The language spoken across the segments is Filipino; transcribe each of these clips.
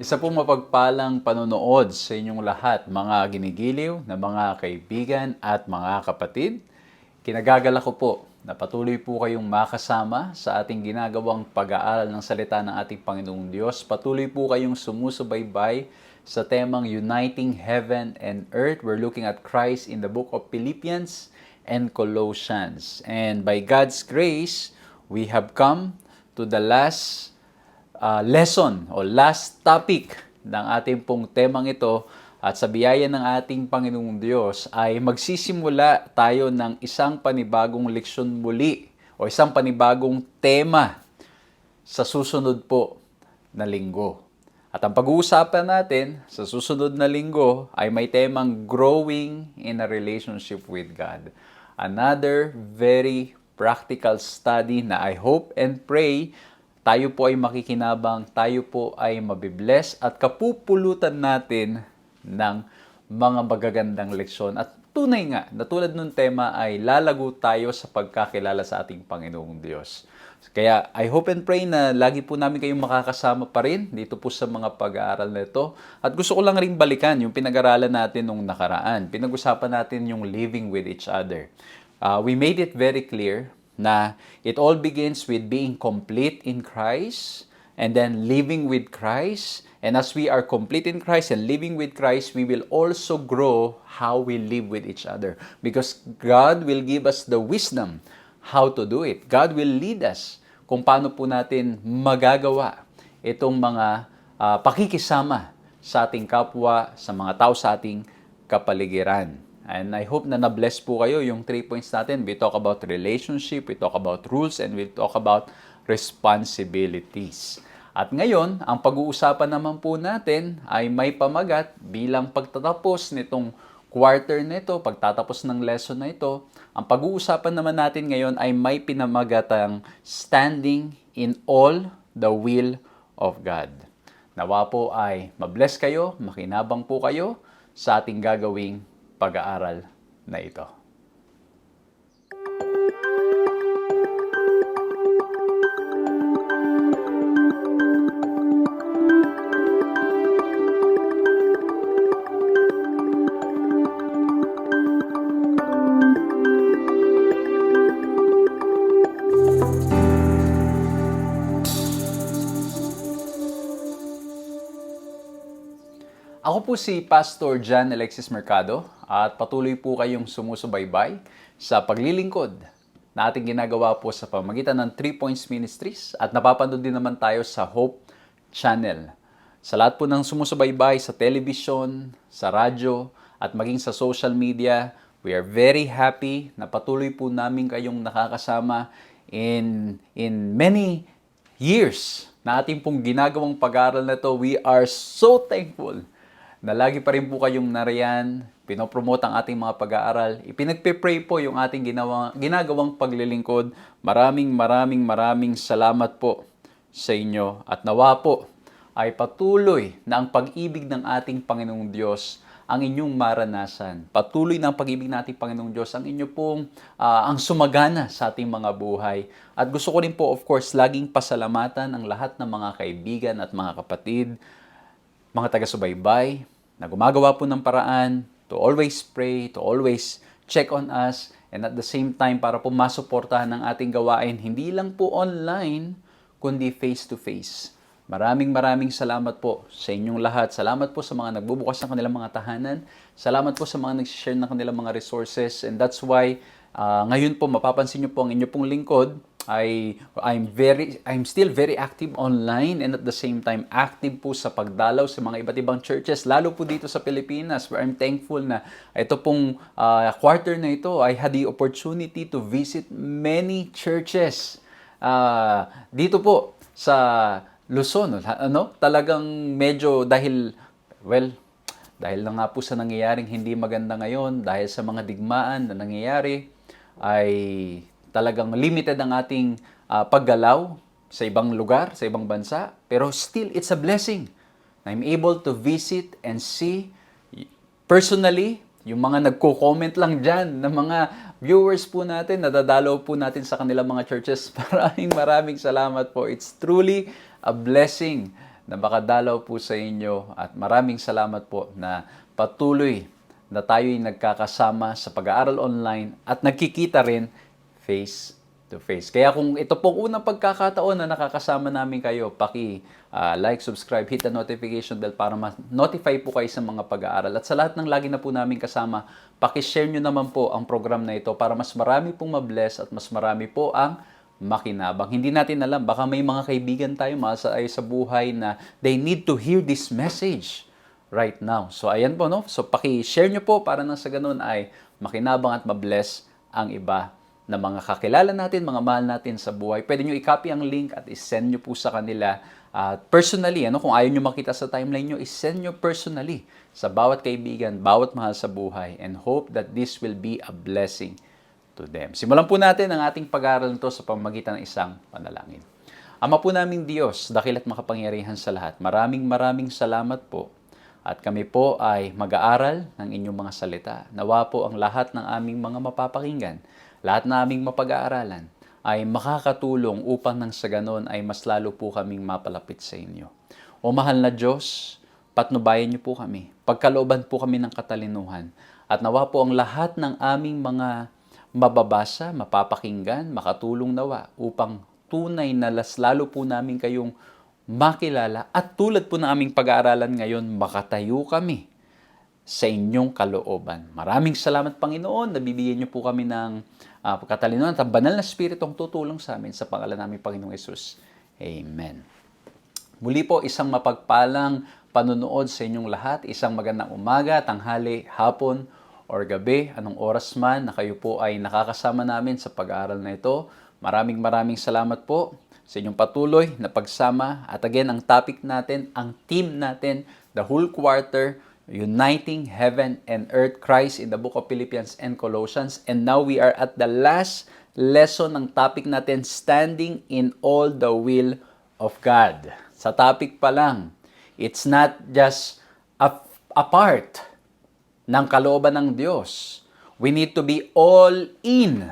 Isa pong mapagpalang panonood sa inyong lahat, mga ginigiliw na mga kaibigan at mga kapatid. Kinagagala ko po na patuloy po kayong makasama sa ating ginagawang pag-aaral ng salita ng ating Panginoong Diyos. Patuloy po kayong sumusubaybay sa temang Uniting Heaven and Earth. We're looking at Christ in the book of Philippians and Colossians. And by God's grace, we have come to the last lesson o last topic ng ating pong temang ito, at sa biyaya ng ating Panginoong Diyos ay magsisimula tayo ng isang panibagong leksyon muli o isang panibagong tema sa susunod po na linggo. At ang pag-uusapan natin sa susunod na linggo ay may temang Growing in a Relationship with God. Another very practical study na I hope and pray tayo po ay makikinabang, tayo po ay mabibless at kapupulutan natin ng mga magagandang leksyon. At tunay nga, na tulad ng tema ay lalago tayo sa pagkakilala sa ating Panginoong Diyos. Kaya I hope and pray na lagi po namin kayong makakasama pa rin dito po sa mga pag-aaral na ito. At gusto ko lang rin balikan yung pinag-aralan natin nung nakaraan. Pinag-usapan natin yung living with each other. We made it very clear na it all begins with being complete in Christ and then living with Christ. And as we are complete in Christ and living with Christ, we will also grow how we live with each other. Because God will give us the wisdom how to do it. God will lead us kung paano po natin magagawa itong mga pakikisama sa ating kapwa, sa mga tao sa ating kapaligiran. And I hope na na-bless po kayo yung 3 points natin. We talk about relationship, we talk about rules, and we talk about responsibilities. At ngayon, ang pag-uusapan naman po natin ay may pamagat bilang pagtatapos nitong quarter nito, pagtatapos ng lesson na ito. Ang pag-uusapan naman natin ngayon ay may pinamagatang standing in all the will of God. Nawa po ay mabless kayo, makinabang po kayo sa ating gagawing pag-aaral na ito. Ako po si Pastor John Alexis Mercado at patuloy po kayong sumusubaybay sa paglilingkod na ating ginagawa po sa pamamagitan ng 3 Points Ministries at napapanood din naman tayo sa Hope Channel. Sa lahat po ng sumusubaybay sa television, sa radyo at maging sa social media, we are very happy na patuloy po namin kayong nakakasama in many years na ating pong ginagawang pag-aaral na to. We are so thankful na lagi pa rin po kayong nariyan, pinopromote ang ating mga pag-aaral, ipinagpe-pray po yung ating ginagawang paglilingkod. Maraming salamat po sa inyo at nawa po ay patuloy na ang pag-ibig ng ating Panginoong Diyos ang inyong maranasan. Patuloy na ang pag-ibig ng ating Panginoong Diyos ang inyo pong ang sumagana sa ating mga buhay. At gusto ko rin po, of course, laging pasalamatan ang lahat ng mga kaibigan at mga kapatid, mga taga-subaybay, na gumagawa po ng paraan to always pray, to always check on us, and at the same time para po masuportahan ang ating gawain, hindi lang po online, kundi face-to-face. Maraming salamat po sa inyong lahat. Salamat po sa mga nagbubukas ng kanilang mga tahanan. Salamat po sa mga nag-share ng kanilang mga resources. And that's why ngayon po mapapansin niyo po ang inyo pong lingkod I'm still very active online and at the same time active po sa pagdalaw sa mga iba't ibang churches, lalo po dito sa Pilipinas, where I'm thankful na ito pong quarter na ito, I had the opportunity to visit many churches dito po sa Luzon. Talagang medyo dahil na nga po sa nangyayaring hindi maganda ngayon, dahil sa mga digmaan na nangyayari, ay talagang limited ang ating paggalaw sa ibang lugar, sa ibang bansa. Pero still, it's a blessing. I'm able to visit and see personally yung mga nagko-comment lang dyan ng mga viewers po natin, nadadalaw po natin sa kanilang mga churches. Maraming salamat po. It's truly a blessing na makadalaw po sa inyo. At maraming salamat po na patuloy na tayo'y nagkakasama sa pag-aaral online at nagkikita rin face to face. Kaya kung ito pong unang pagkakataon na nakakasama namin kayo, like, subscribe, hit the notification bell para ma-notify po kayo sa mga pag-aaral. At sa lahat ng lagi na po namin kasama, paki-share nyo naman po ang program na ito para mas marami pong ma-bless at mas marami po ang makinabang. Hindi natin alam, baka may mga kaibigan tayo sa buhay na they need to hear this message right now. So ayan po, no? So paki-share nyo po para nang sa ganun ay makinabang at ma-bless ang iba na mga kakilala natin, mga mahal natin sa buhay. Pwede nyo i-copy ang link at i-send nyo po sa kanila personally. Kung ayaw nyo makita sa timeline nyo, i-send nyo personally sa bawat kaibigan, bawat mahal sa buhay, and hope that this will be a blessing to them. Simulan po natin ang ating pag-aaral nito sa pamamagitan ng isang panalangin. Ama po naming Diyos, dakil at makapangyarihan sa lahat, maraming salamat po. At kami po ay mag-aaral ng inyong mga salita. Nawa po ang lahat ng aming mga mapapakinggan, lahat na aming mapag-aaralan, ay makakatulong upang nang sa ganon ay mas lalo po kaming mapalapit sa inyo. O mahal na Diyos, patnubayan niyo po kami. Pagkalooban po kami ng katalinuhan. At nawa po ang lahat ng aming mga mababasa, mapapakinggan, makatulong nawa upang tunay na lalo po namin kayong makilala at tulad po ng aming pag-aaralan ngayon, makatayo kami sa inyong kalooban. Maraming salamat, Panginoon. Nabibigyan niyo po kami ng katalinuhan at ang banal na Spiritong tutulong sa amin sa pangalan namin, Panginoong Yesus. Amen. Muli po, isang mapagpalang panunood sa inyong lahat. Isang magandang umaga, tanghali, hapon, or gabi. Anong oras man na kayo po ay nakakasama namin sa pag-aaral na ito. Maraming salamat po sa inyong patuloy na pagsama. At again, ang topic natin, ang theme natin, the whole quarter, Uniting Heaven and Earth, Christ in the book of Philippians and Colossians. And now we are at the last lesson ng topic natin, standing in all the will of God. Sa topic pa lang, it's not just a part ng kalooban ng Diyos. We need to be all in.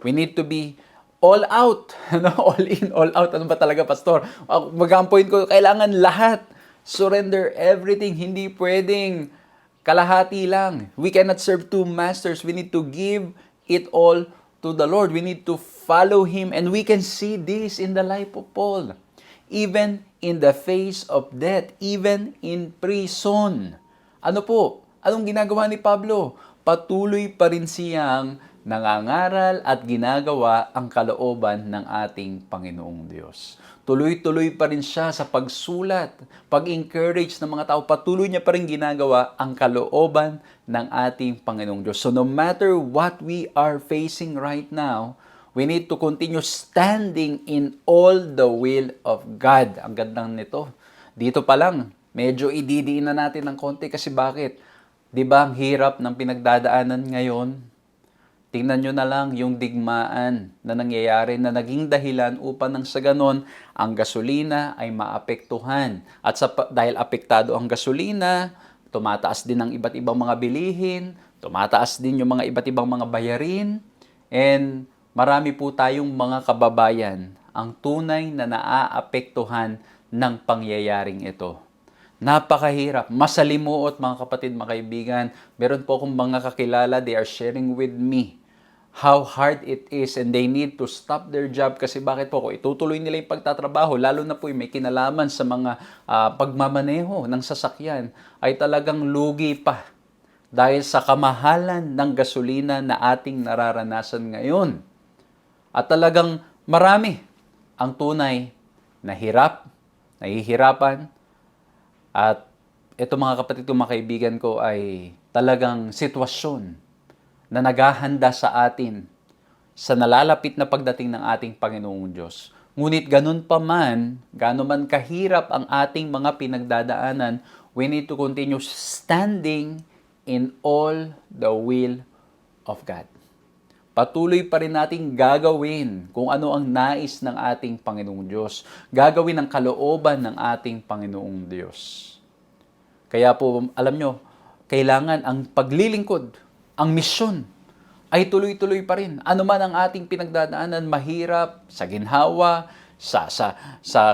We need to be all out. All in, all out. Ano ba talaga, Pastor? Mag-ang point ko, kailangan lahat. Surrender everything. Hindi pwedeng kalahati lang. We cannot serve two masters. We need to give it all to the Lord. We need to follow Him. And we can see this in the life of Paul. Even in the face of death. Even in prison. Ano po? Anong ginagawa ni Pablo? Patuloy pa rin siyang nangangaral at ginagawa ang kalooban ng ating Panginoong Diyos. Tuloy-tuloy pa rin siya sa pagsulat, pag-encourage ng mga tao. Patuloy niya pa rin ginagawa ang kalooban ng ating Panginoong Diyos. So no matter what we are facing right now, we need to continue standing in all the will of God. Ang gandang nito. Dito pa lang, medyo ididiin na natin ng konti kasi bakit? Di ba ang hirap ng pinagdadaanan ngayon? Tingnan nyo na lang yung digmaan na nangyayari na naging dahilan upang nang sa ganon, ang gasolina ay maapektuhan. At dahil apektado ang gasolina, tumataas din ang iba't ibang mga bilihin, tumataas din yung mga iba't ibang mga bayarin, and marami po tayong mga kababayan ang tunay na naaapektuhan ng pangyayaring ito. Napakahirap, masalimuot mga kapatid, mga kaibigan. Meron po akong mga kakilala, they are sharing with me how hard it is and they need to stop their job kasi bakit po kung itutuloy nila yung pagtatrabaho, lalo na po yung may kinalaman sa mga pagmamaneho ng sasakyan, ay talagang lugi pa dahil sa kamahalan ng gasolina na ating nararanasan ngayon. At talagang marami ang tunay na hirap, nahihirapan, at ito mga kapatid ko, mga kaibigan ko, ay talagang sitwasyon na naghahanda sa atin sa nalalapit na pagdating ng ating Panginoong Diyos. Ngunit ganun pa man, gano'n man kahirap ang ating mga pinagdadaanan, we need to continue standing in all the will of God. Patuloy pa rin nating gagawin kung ano ang nais ng ating Panginoong Diyos. Gagawin ang kalooban ng ating Panginoong Diyos. Kaya po, alam nyo, kailangan ang paglilingkod, ang misyon, ay tuloy-tuloy pa rin. Ano man ang ating pinagdadaanan, mahirap, sa ginhawa, sa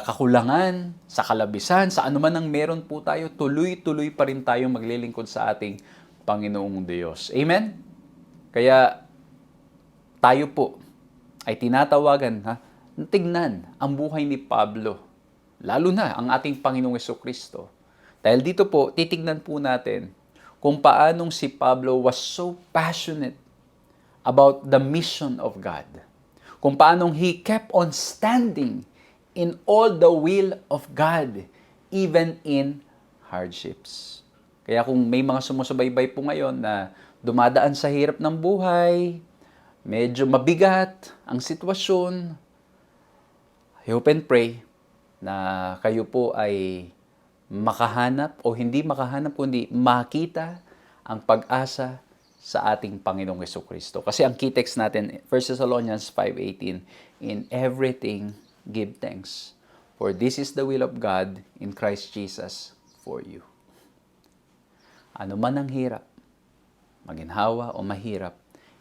kakulangan, sa kalabisan, sa ano man ang meron po tayo, tuloy-tuloy pa rin tayong maglilingkod sa ating Panginoong Diyos. Amen? Kaya, tayo po ay tinatawagan, tignan ang buhay ni Pablo, lalo na ang ating Panginoong Jesucristo. Dahil dito po, titignan po natin kung paanong si Pablo was so passionate about the mission of God. Kung paanong he kept on standing in all the will of God, even in hardships. Kaya kung may mga sumusubaybay po ngayon na dumadaan sa hirap ng buhay, medyo mabigat ang sitwasyon, I hope and pray na kayo po ay makahanap o hindi makahanap kundi makita ang pag-asa sa ating Panginoong Jesucristo. Kasi ang key text natin, 1 Thessalonians 5:18, in everything give thanks, for this is the will of God in Christ Jesus for you. Ano man ang hirap, maginhawa o mahirap,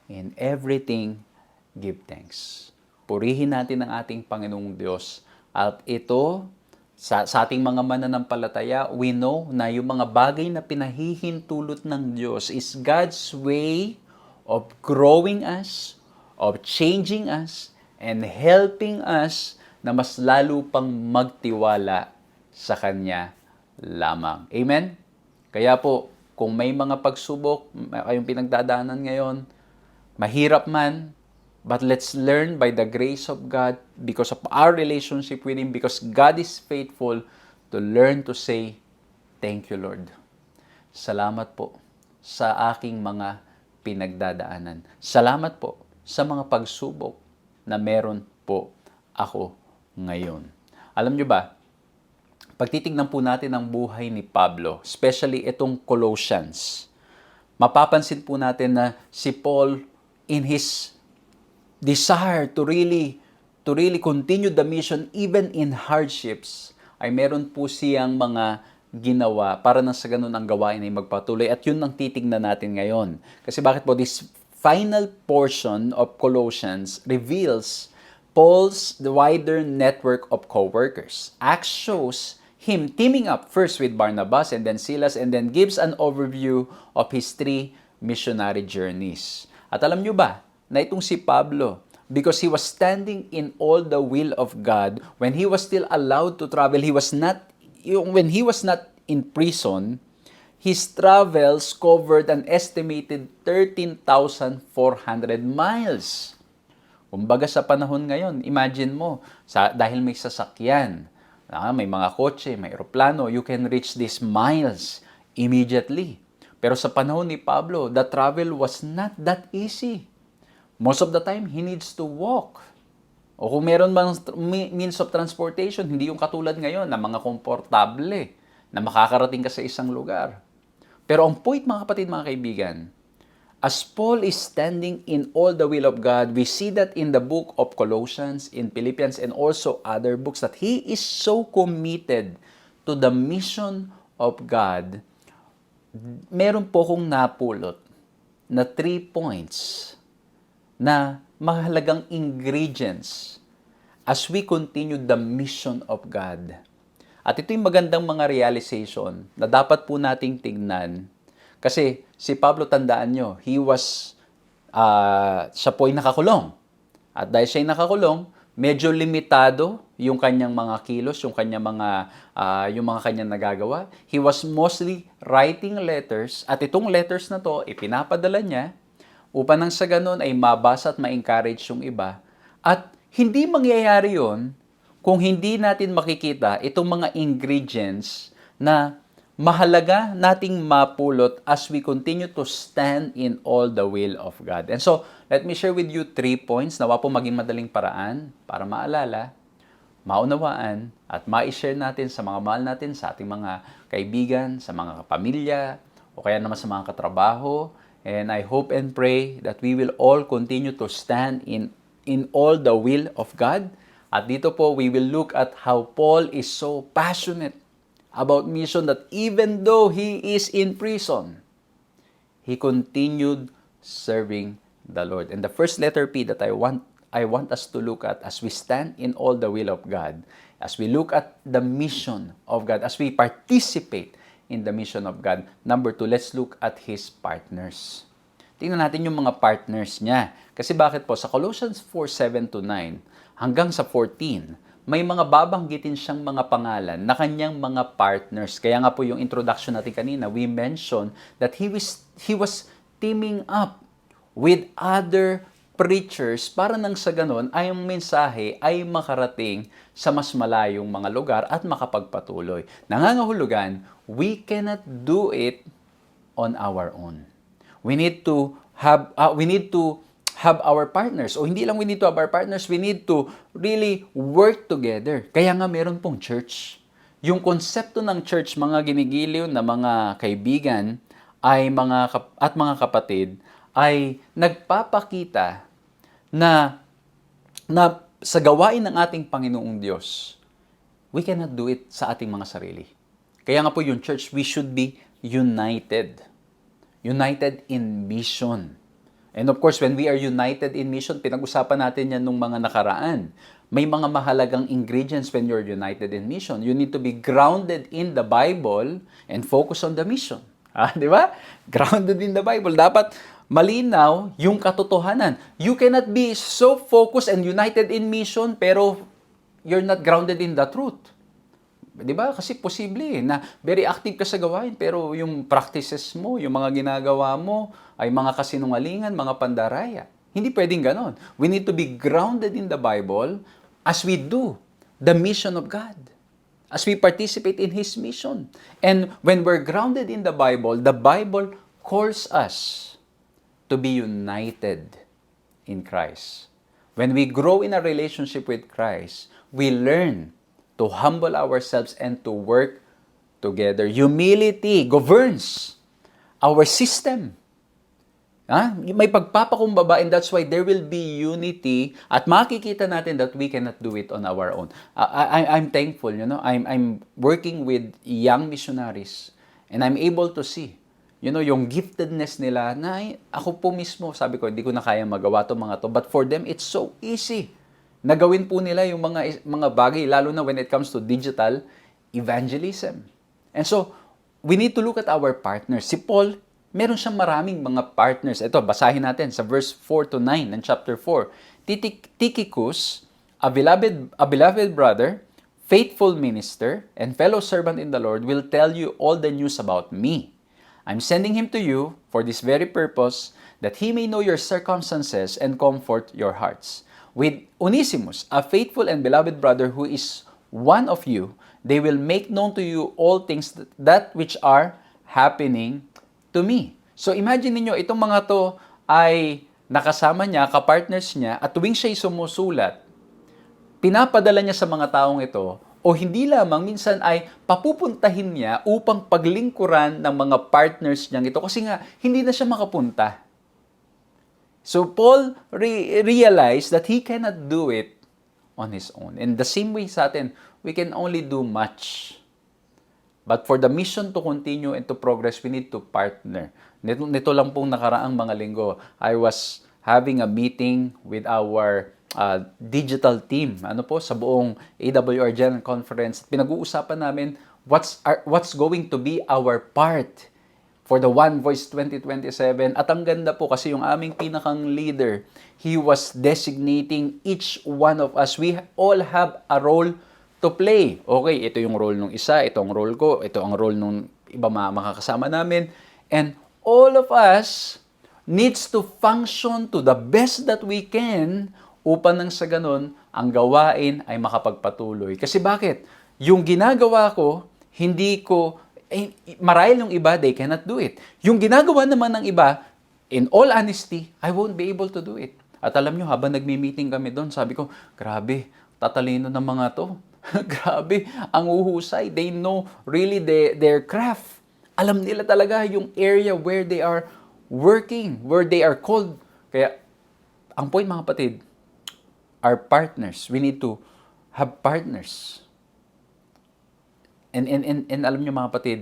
in everything give thanks. Purihin natin ang ating Panginoong Diyos. At ito, sa ating mga mananampalataya, we know na yung mga bagay na pinahihintulot ng Diyos is God's way of growing us, of changing us, and helping us na mas lalo pang magtiwala sa Kanya lamang. Amen? Kaya po, kung may mga pagsubok, kayong pinagdadaanan ngayon, mahirap man, but let's learn by the grace of God, because of our relationship with Him, because God is faithful, to learn to say, thank you, Lord. Salamat po sa aking mga pinagdadaanan. Salamat po sa mga pagsubok na meron po ako ngayon. Alam nyo ba, pag titignan po natin ang buhay ni Pablo, especially itong Colossians, mapapansin po natin na si Paul, in his desire to really continue the mission even in hardships, ay meron po siyang mga ginawa para nang sa ganun ang gawain ay magpatuloy. At yun ang titignan natin ngayon. Kasi bakit po? This final portion of Colossians reveals Paul's wider network of co-workers. Acts shows him teaming up first with Barnabas and then Silas, and then gives an overview of his 3 missionary journeys. At alam nyo ba, na itong si Pablo, because he was standing in all the will of God, when he was still allowed to travel, when he was not in prison, his travels covered an estimated 13,400 miles. Kumbaga sa panahon ngayon, imagine mo, dahil may sasakyan, may mga kotse, may eroplano, you can reach these miles immediately. Pero sa panahon ni Pablo, the travel was not that easy. Most of the time, he needs to walk. O kung meron bang means of transportation, hindi yung katulad ngayon na mga komportable na makakarating ka sa isang lugar. Pero ang point, mga kapatid, mga kaibigan, as Paul is standing in all the will of God, we see that in the book of Colossians, in Philippians, and also other books, that he is so committed to the mission of God. Meron po kong napulot na 3 points na mahalagang ingredients as we continue the mission of God. At ito yung magandang mga realization na dapat po nating tignan. Kasi si Pablo, tandaan nyo, siya po ay nakakulong. At dahil siya ay nakakulong, medyo limitado yung kanyang mga kilos, yung mga kanyang nagagawa. He was mostly writing letters, at itong letters na to, ipinapadala niya, upang nang sa ganun ay mabasa at ma-encourage yung iba. At hindi mangyayari yon kung hindi natin makikita itong mga ingredients na mahalaga nating mapulot as we continue to stand in all the will of God. And so, let me share with you 3 points na po maging madaling paraan para maalala, maunawaan, at ma-share natin sa mga mahal natin, sa ating mga kaibigan, sa mga kapamilya, o kaya naman sa mga katrabaho. And I hope and pray that we will all continue to stand in all the will of God. At dito po, we will look at how Paul is so passionate about mission that even though he is in prison, he continued serving the Lord. And the first letter P that I want us to look at as we stand in all the will of God, as we look at the mission of God, as we participate in the mission of God. Number 2, let's look at his partners. Tingnan natin yung mga partners niya. Kasi bakit po? Sa Colossians 4:7-9 hanggang sa 14, may mga babanggitin siyang mga pangalan na kanyang mga partners. Kaya nga po yung introduction natin kanina, we mentioned that he was teaming up with other preachers para nang sa ganon ay ang mensahe ay makarating sa mas malayong mga lugar at makapagpatuloy. Nangangahulugan, we cannot do it on our own. We need to have our partners. O hindi lang we need to have our partners, we need to really work together. Kaya nga meron pong church. Yung konsepto ng church, mga ginigiliw na mga kaibigan ay mga kapatid, ay nagpapakita na sa gawain ng ating Panginoong Diyos, we cannot do it sa ating mga sarili. Kaya nga po yung church, we should be united. United in mission. And of course, when we are united in mission, pinag-usapan natin yan nung mga nakaraan. May mga mahalagang ingredients when you're united in mission. You need to be grounded in the Bible and focus on the mission. Di ba? Grounded in the Bible. Dapat malinaw yung katotohanan. You cannot be so focused and united in mission pero you're not grounded in the truth. Di ba? Kasi posible na very active ka sa gawain pero yung practices mo, yung mga ginagawa mo ay mga kasinungalingan, mga pandaraya. Hindi pwedeng ganon. We need to be grounded in the Bible as we do the mission of God. As we participate in His mission. And when we're grounded in the Bible calls us to be united in Christ. When we grow in a relationship with Christ, we learn to humble ourselves and to work together. Humility governs our system. May pagpapakumbaba, and that's why there will be unity at makikita natin that we cannot do it on our own. I'm thankful, I'm working with young missionaries and I'm able to see, yung giftedness nila na ako po mismo, sabi ko, hindi ko na kaya magawa to mga to, but for them, it's so easy. Nagawin po nila yung mga bagay, lalo na when it comes to digital evangelism. And so, we need to look at our partners. Si Paul, meron siyang maraming mga partners. Ito, basahin natin sa verse 4 to 9 ng chapter 4. Tychicus, a beloved brother, faithful minister, and fellow servant in the Lord, will tell you all the news about me. I'm sending him to you for this very purpose, that he may know your circumstances and comfort your hearts. With Onesimus, a faithful and beloved brother who is one of you, they will make known to you all things that which are happening to me. So imagine niyo itong mga to ay nakasama niya, kapartners niya, at tuwing siya'y sumusulat, pinapadala niya sa mga taong ito, o hindi lamang, minsan ay papupuntahin niya upang paglingkuran ng mga partners niya ito kasi nga hindi na siya makapunta. So Paul realized that he cannot do it on his own. And the same way sa atin, we can only do much. But for the mission to continue and to progress, we need to partner. Nito lang pong nakaraang mga linggo, I was having a meeting with our digital team. Sa buong AWR General Conference. Pinag-uusapan namin what's going to be our part for the One Voice 2027. At ang ganda po kasi yung aming pinakang leader, he was designating each one of us. We all have a role to play. Okay, ito yung role ng isa, ito ang role ko, ito ang role ng iba makakasama namin. And all of us needs to function to the best that we can upang nang sa ganun, ang gawain ay makapagpatuloy. Kasi bakit? Yung ginagawa ko, hindi ko marahil yung iba, they cannot do it. Yung ginagawa naman ng iba, in all honesty, I won't be able to do it. At alam nyo, habang nagmi-meeting kami doon, sabi ko, grabe, tatalino ng mga to. Grabe, ang uhusay. They know really their craft. Alam nila talaga yung area where they are working, where they are called. Kaya, ang point mga kapatid, our partners, we need to have partners. And alam nyo mga kapatid,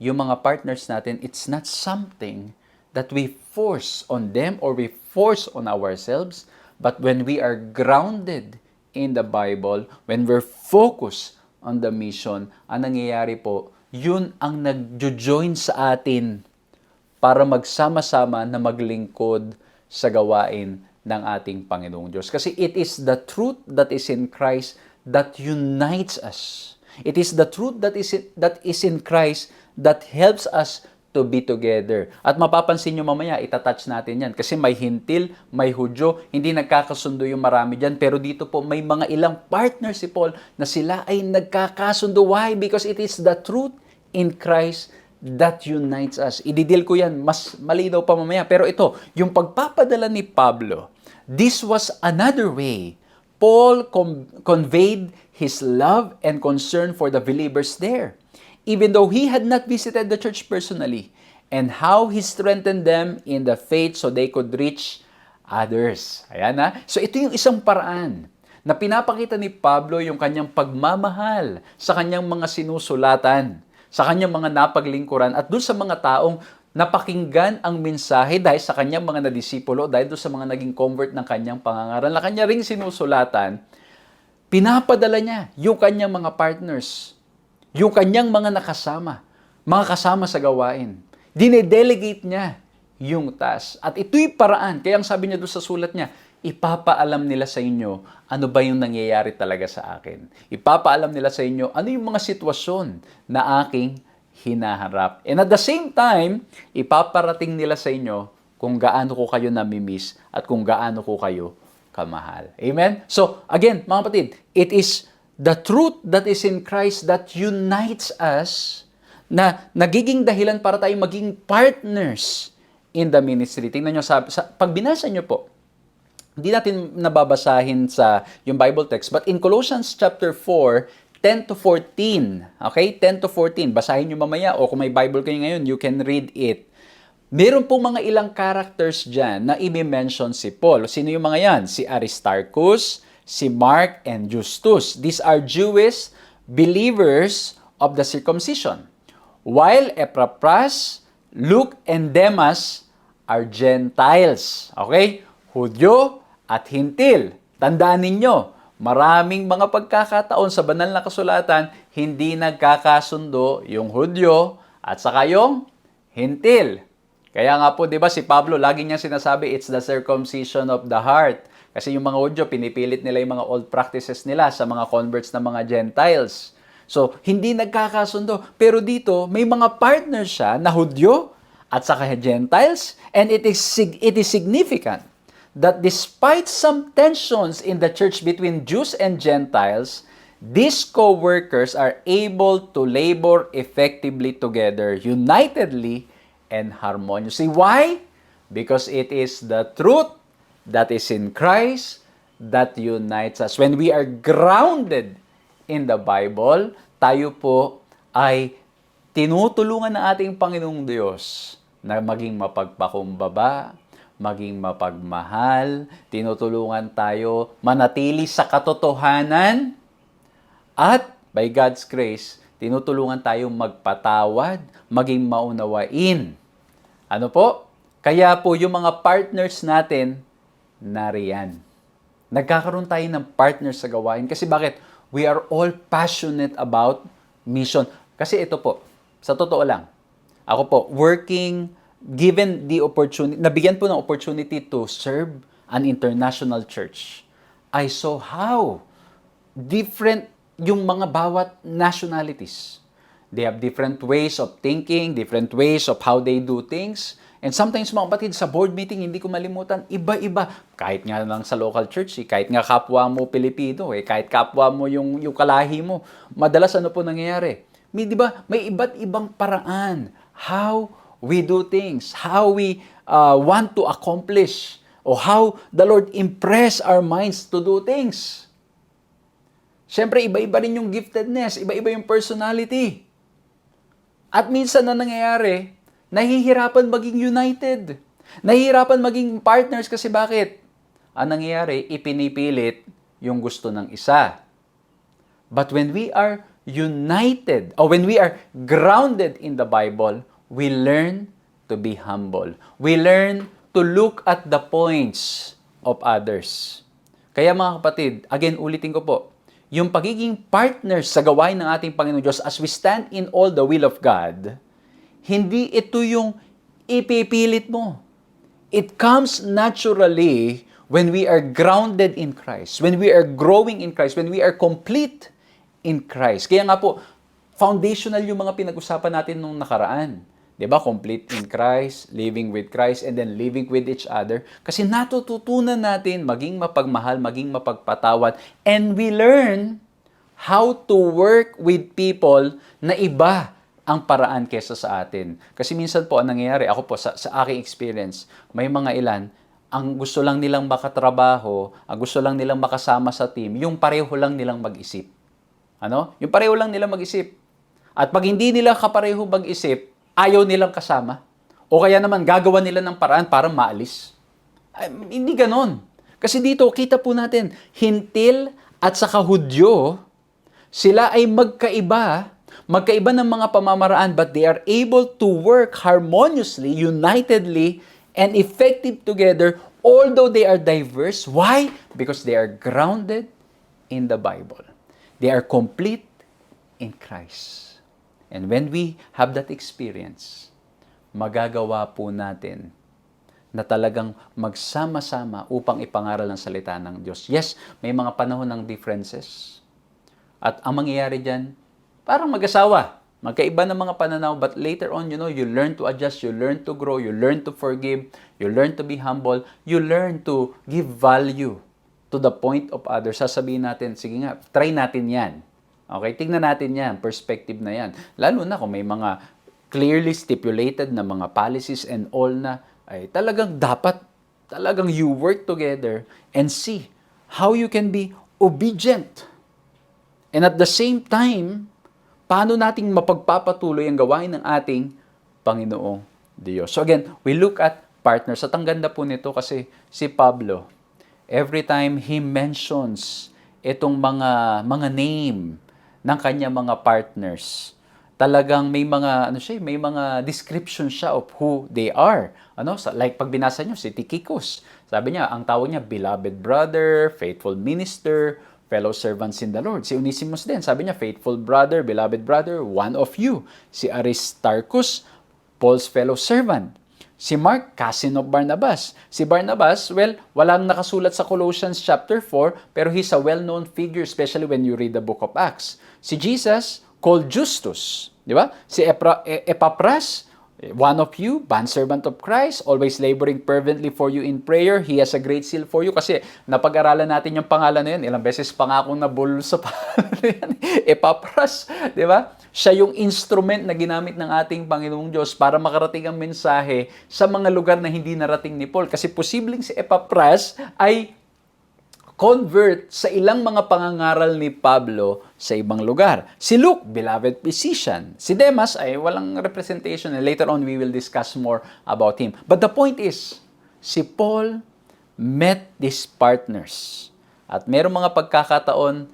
yung mga partners natin, it's not something that we force on them or we force on ourselves, but when we are grounded in the Bible, when we're focused on the mission, ang nangyayari po, yun ang nag-join sa atin para magsama-sama na maglingkod sa gawain ng ating Panginoong Diyos. Kasi it is the truth that is in Christ that unites us. It is the truth that is in Christ that helps us to be together. At mapapansin nyo mamaya, itatouch natin yan. Kasi may Hintil, may Hudyo, hindi nagkakasundo yung marami dyan. Pero dito po, may mga ilang partners si Paul na sila ay nagkakasundo. Why? Because it is the truth in Christ that unites us. Ididil ko yan, mas malinaw pa mamaya. Pero ito, yung pagpapadala ni Pablo, this was another way Paul conveyed his love and concern for the believers there, even though he had not visited the church personally, and how he strengthened them in the faith so they could reach others. Ayan na. So ito yung isang paraan na pinapakita ni Pablo yung kanyang pagmamahal sa kanyang mga sinusulatan, sa kanyang mga napaglingkuran, at dun sa mga taong napakinggan ang mensahe dahil sa kanyang mga nadisipulo, dahil doon sa mga naging convert ng kanyang pangangaral na kanya ring sinusulatan, pinapadala niya yung kanyang mga partners, yung kanyang mga nakasama, mga kasama sa gawain. Dinedelegate niya yung task. At ito'y paraan. Kaya ang sabi niya doon sa sulat niya, ipapaalam nila sa inyo ano ba yung nangyayari talaga sa akin. Ipapaalam nila sa inyo ano yung mga sitwasyon na aking hinaharap. And at the same time, ipaparating nila sa inyo kung gaano ko kayo namimiss at kung gaano ko kayo kamahal. Amen? So, again, mga kapatid, it is the truth that is in Christ that unites us na nagiging dahilan para tayo maging partners in the ministry. Tingnan nyo, pag binasa nyo po, hindi natin nababasahin sa yung Bible text, but in Colossians chapter 4, 10 to 14, okay? 10 to 14, basahin nyo mamaya, o kung may Bible kayo ngayon, you can read it. Meron pong mga ilang characters dyan na i-mention si Paul. Sino yung mga yan? Si Aristarchus, si Mark, and Justus. These are Jewish believers of the circumcision. While Epaphras, Luke, and Demas are Gentiles. Okay? Hudyo at Hintil. Tandaan ninyo, maraming mga pagkakataon sa banal na kasulatan, hindi nagkakasundo yung Hudyo at saka yung Hintil. Kaya nga po, di ba, si Pablo, lagi niya sinasabi, it's the circumcision of the heart. Kasi yung mga Hudyo, pinipilit nila yung mga old practices nila sa mga converts na mga Gentiles. So, hindi nagkakasundo. Pero dito, may mga partners siya na Hudyo at saka Gentiles, and it is significant that despite some tensions in the church between Jews and Gentiles, these co-workers are able to labor effectively together, unitedly and harmoniously. Why? Because it is the truth that is in Christ that unites us. When we are grounded in the Bible, tayo po ay tinutulungan ng ating Panginoong Diyos na maging mapagpakumbaba, maging mapagmahal, tinutulungan tayo manatili sa katotohanan, at by God's grace, tinutulungan tayong magpatawad, maging maunawain. Ano po? Kaya po yung mga partners natin, nariyan. Nagkakaroon tayo ng partners sa gawain. Kasi bakit? We are all passionate about mission. Kasi ito po, sa totoo lang, ako po, given the opportunity, nabigyan po ng opportunity to serve an international church, I saw how different yung mga bawat nationalities. They have different ways of thinking, different ways of how they do things. And sometimes, mga kapatid, sa board meeting, hindi ko malimutan, iba-iba. Kahit nga lang sa local church, kahit nga kapwa mo Pilipino, kahit kapwa mo yung kalahi mo, madalas ano po nangyayari? Di ba, may iba't ibang paraan how we do things, how we want to accomplish, or how the Lord impress our minds to do things. Siyempre, iba-iba rin yung giftedness, iba-iba yung personality. At minsan na nangyayari, nahihirapan maging united. Nahihirapan maging partners kasi bakit? Ang nangyayari, ipinipilit yung gusto ng isa. But when we are united, or when we are grounded in the Bible, we learn to be humble. We learn to look at the points of others. Kaya mga kapatid, again, ulitin ko po, yung pagiging partners sa gawain ng ating Panginoon Diyos as we stand in all the will of God, hindi ito yung ipipilit mo. It comes naturally when we are grounded in Christ, when we are growing in Christ, when we are complete in Christ. Kaya nga po, foundational yung mga pinag-usapan natin nung nakaraan. 'Di ba? Complete in Christ, living with Christ, and then living with each other. Kasi natututunan natin maging mapagmahal, maging mapagpatawad, and we learn how to work with people na iba ang paraan kesa sa atin. Kasi minsan po, ang nangyayari, ako po, sa aking experience, may mga ilan, ang gusto lang nilang makatrabaho, ang gusto lang nilang makasama sa team, yung pareho lang nilang mag-isip. Ano? Yung pareho lang nilang mag-isip. At pag hindi nila kapareho mag-isip, ayaw nilang kasama. O kaya naman, gagawa nila ng paraan para maalis. Ay, hindi ganon. Kasi dito, kita po natin, Hintil at saka Hudyo, sila ay magkaiba, Magkaiba ng mga pamamaraan, but they are able to work harmoniously, unitedly, and effective together, although they are diverse. Why? Because they are grounded in the Bible. They are complete in Christ. And when we have that experience, magagawa po natin na talagang magsama-sama upang ipangaral ang salita ng Diyos. Yes, may mga panahon ng differences. At ang mangyayari dyan, parang mag-asawa. Magkaiba ng mga pananaw, but later on, you learn to adjust, you learn to grow, you learn to forgive, you learn to be humble, you learn to give value to the point of others. Sasabihin natin, sige nga, try natin yan. Okay, tingnan natin yan, perspective na yan. Lalo na kung may mga clearly stipulated na mga policies and all na, ay talagang dapat, talagang you work together and see how you can be obedient. And at the same time, paano nating mapagpapatuloy ang gawain ng ating Panginoong Diyos. So again, we look at partners. At ang ganda po nito kasi si Pablo, every time he mentions itong mga name ng kanya mga partners, talagang may mga may mga description siya of who they are. Like pag binasa niyo si Tychicus, sabi niya, ang tawag niya beloved brother, faithful minister, fellow servants in the Lord. Si Onesimus din, sabi niya faithful brother, beloved brother, one of you. Si Aristarchus, Paul's fellow servant. Si Mark, cousin of Barnabas. Si Barnabas, well, walang nakasulat sa Colossians chapter 4, pero he's a well-known figure, especially when you read the book of Acts. Si Jesus, called Justus, di ba? Si Epaphras, one of you, bondservant of Christ, always laboring fervently for you in prayer. He has a great zeal for you. Kasi napag-aralan natin yung pangalan na yun. Ilang beses pa nga akong nabulol sa pangalan na yan. Epaphras, di ba? Siya yung instrument na ginamit ng ating Panginoong Diyos para makarating ang mensahe sa mga lugar na hindi narating ni Paul. Kasi posibleng si Epaphras ay convert sa ilang mga pangangaral ni Pablo sa ibang lugar. Si Luke, beloved physician. Si Demas ay walang representation. And later on, we will discuss more about him. But the point is, si Paul met these partners. At merong mga pagkakataon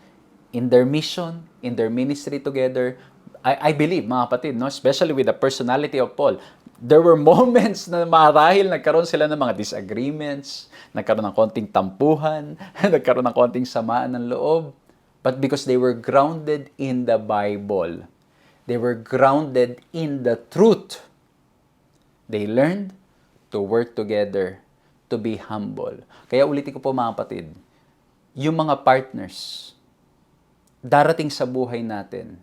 in their mission, in their ministry together, I believe, mga kapatid, especially with the personality of Paul, there were moments na marahil nagkaroon sila ng mga disagreements, nagkaroon ng konting tampuhan, nagkaroon ng konting samaan ng loob. But because they were grounded in the Bible, they were grounded in the truth, they learned to work together, to be humble. Kaya ulitin ko po mga kapatid, yung mga partners, darating sa buhay natin,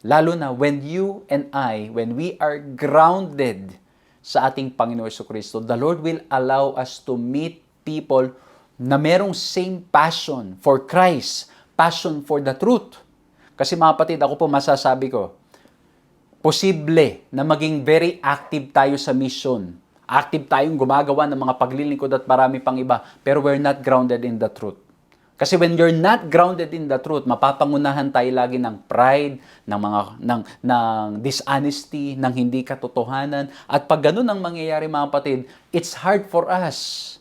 lalo na when you and I, when we are grounded sa ating Panginoon Jesucristo, the Lord will allow us to meet people na merong same passion for Christ, passion for the truth. Kasi mga kapatid, ako po masasabi ko, posible na maging very active tayo sa mission. Active tayong gumagawa ng mga paglilingkod at marami pang iba, pero we're not grounded in the truth. Kasi when you're not grounded in the truth, mapapangunahan tayo lagi ng pride, ng dishonesty, ng hindi katotohanan. At pag ganun ang mangyayari mga kapatid, it's hard for us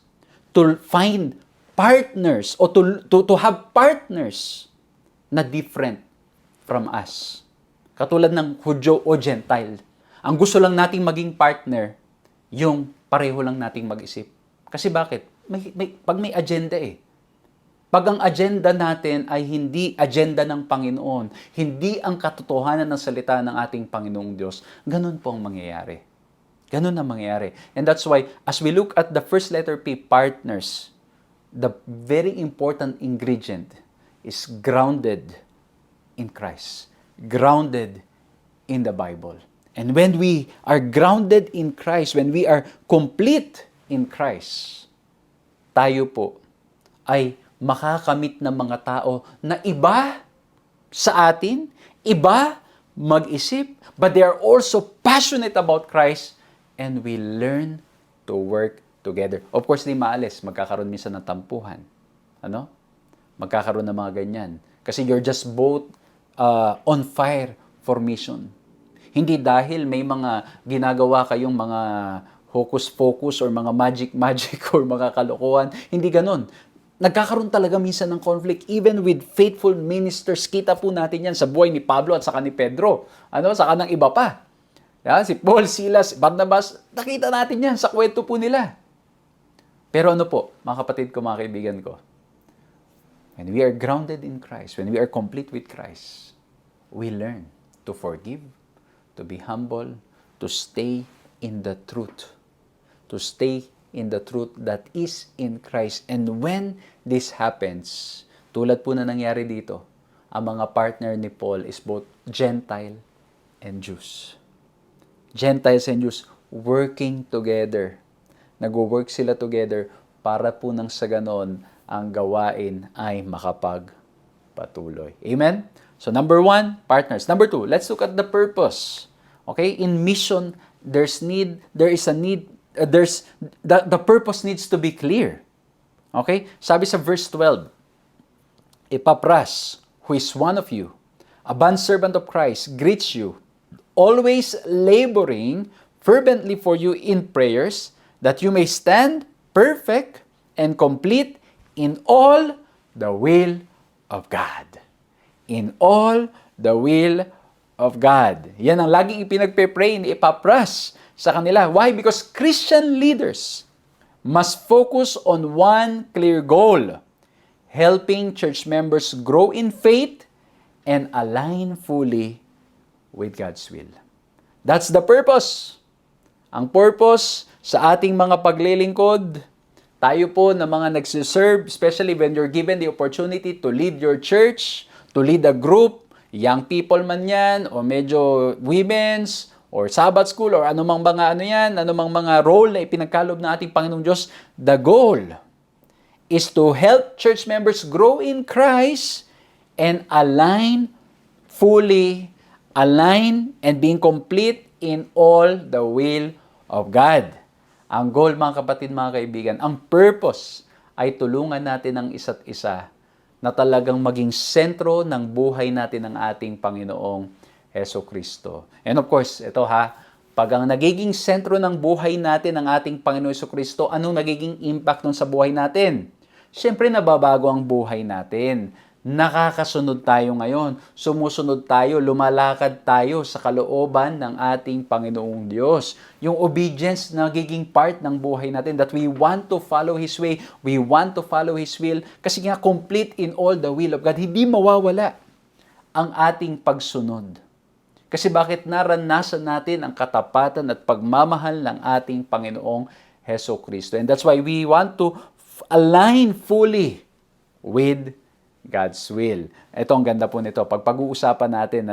to find partners o to have partners na different from us. Katulad ng Hudyo o Gentile. Ang gusto lang nating maging partner, yung pareho lang nating mag-isip. Kasi bakit? Pag may agenda Pag ang agenda natin ay hindi agenda ng Panginoon, hindi ang katotohanan ng salita ng ating Panginoong Diyos, ganun po ang mangyayari. Ganun ang mangyayari. And that's why, as we look at the first letter P, partners, the very important ingredient is grounded in Christ. Grounded in the Bible. And when we are grounded in Christ, when we are complete in Christ, tayo po ay makakamit ng mga tao na iba sa atin, iba mag-isip, but they are also passionate about Christ, and we learn to work together. Of course, di maalis, magkakaroon minsan ng tampuhan. Magkakaroon ng mga ganyan. Kasi you're just both on fire for mission. Hindi dahil may mga ginagawa kayong mga hocus-pocus or mga magic or mga kalokohan. Hindi ganun. nagkakaroon talaga minsan ng conflict even with faithful ministers. Kita po natin yan sa buhay ni Pablo at saka ni Pedro. Saka ng iba pa. Si Paul, Silas, Barnabas, nakita natin yan sa kwento po nila. Pero mga kapatid ko, mga kaibigan ko, when we are grounded in Christ, when we are complete with Christ, we learn to forgive, to be humble, to stay in the truth. To stay in the truth that is in Christ. And when this happens, tulad po na nangyari dito, ang mga partner ni Paul is both Gentile and Jews. Gentiles and Jews working together. Nag-work sila together para po nang sa ganon ang gawain ay makapagpatuloy. Amen? So number 1, partners. Number 2, let's look at the purpose. Okay? In mission, the purpose needs to be clear. Okay? Sabi sa verse 12, Epapras, who is one of you, a bondservant of Christ, greets you, always laboring fervently for you in prayers, that you may stand perfect and complete in all the will of God. In all the will of God. Yan ang laging ipinagpe-pray ni Epapras sa kanila. Why? Because Christian leaders must focus on one clear goal, helping church members grow in faith and align fully with God's will. That's the purpose. Ang purpose sa ating mga paglilingkod, tayo po na mga nagsiserve, especially when you're given the opportunity to lead your church, to lead a group, young people man yan, o medyo women's, or Sabbath school, or anumang mga role na ipinagkalob ng ating Panginoong Diyos, the goal is to help church members grow in Christ and align and being complete in all the will of God. Ang goal, mga kapatid, mga kaibigan, ang purpose ay tulungan natin ang isa't isa na talagang maging sentro ng buhay natin ng ating Panginoong Jesucristo. And of course, pag ang nagiging sentro ng buhay natin ng ating Panginoong Jesucristo, anong nagiging impact nun sa buhay natin? Siyempre, nababago ang buhay natin. Nakakasunod tayo ngayon. Sumusunod tayo, lumalakad tayo sa kalooban ng ating Panginoong Diyos. Yung obedience nagiging part ng buhay natin, that we want to follow His way, we want to follow His will, kasi nga complete in all the will of God. Hindi mawawala ang ating pagsunod. Kasi bakit naranasan natin ang katapatan at pagmamahal ng ating Panginoong Jesucristo. And that's why we want to align fully with God's will. Ito ang ganda po nito. Pag pag-uusapan natin,